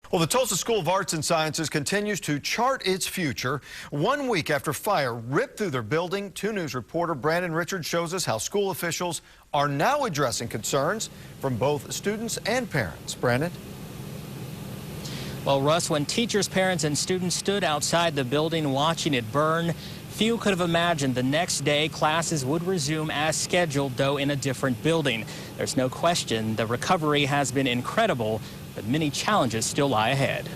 Well, the Tulsa School of Arts and Sciences continues to chart its future. 1 week after fire ripped through their building, 2 News reporter Brandon Richards shows us how school officials are now addressing concerns from both students and parents. Brandon? Well, Russ, when teachers, parents, and students stood outside the building watching it burn, few could have imagined the next day classes would resume as scheduled, though in a different building. There's no question the recovery has been incredible, but many challenges still lie ahead.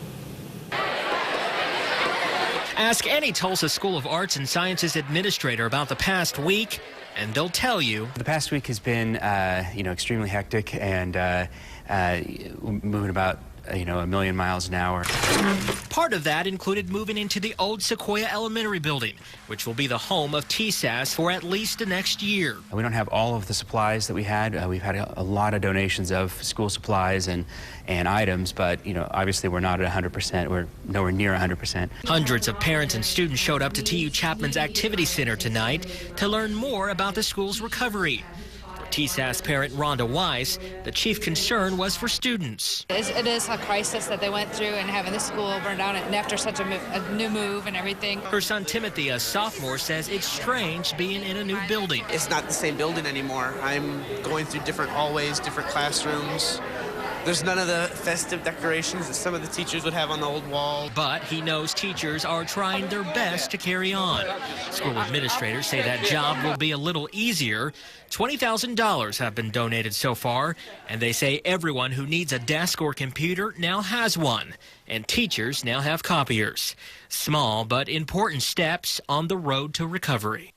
Ask any Tulsa School of Arts and Sciences administrator about the past week, and they'll tell you. The past week has been, extremely hectic and moving about, a million miles an hour. Part of that included moving into the old Sequoia Elementary building, which will be the home of TSAS for at least the next year. We don't have all of the supplies that we had. We've had a lot of donations of school supplies and items, but, obviously we're not at 100%. We're nowhere near 100%. Hundreds of parents and students showed up to TU Chapman's Activity Center tonight to learn more about the school's recovery. TSAS parent Rhonda Weiss, the chief concern was for students. It is a crisis that they went through, and having the school burned down and after such a new move and everything. Her son Timothy, a sophomore, says it's strange being in a new building. It's not the same building anymore. I'm going through different hallways, different classrooms. There's none of the festive decorations that some of the teachers would have on the old wall. But he knows teachers are trying their best to carry on. School administrators say that job will be a little easier. $20,000 have been donated so far, and they say everyone who needs a desk or computer now has one, and teachers now have copiers. Small but important steps on the road to recovery.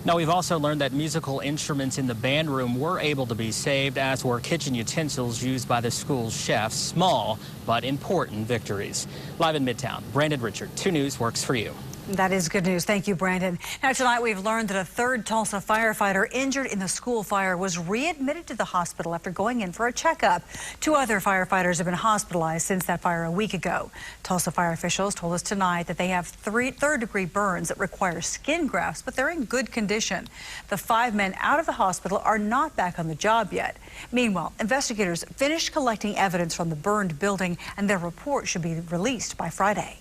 Now, we've also learned that musical instruments in the band room were able to be saved, as were kitchen utensils used by the school's chefs. Small but important victories. Live in Midtown, Brandon Richard, 2 News works for you. That is good news. Thank you, Brandon. Now, tonight we've learned that a third Tulsa firefighter injured in the school fire was readmitted to the hospital after going in for a checkup. 2 other firefighters have been hospitalized since that fire a week ago. Tulsa fire officials told us tonight that they have 3 third-degree burns that require skin grafts, but they're in good condition. The 5 men out of the hospital are not back on the job yet. Meanwhile, investigators finished collecting evidence from the burned building, and their report should be released by Friday.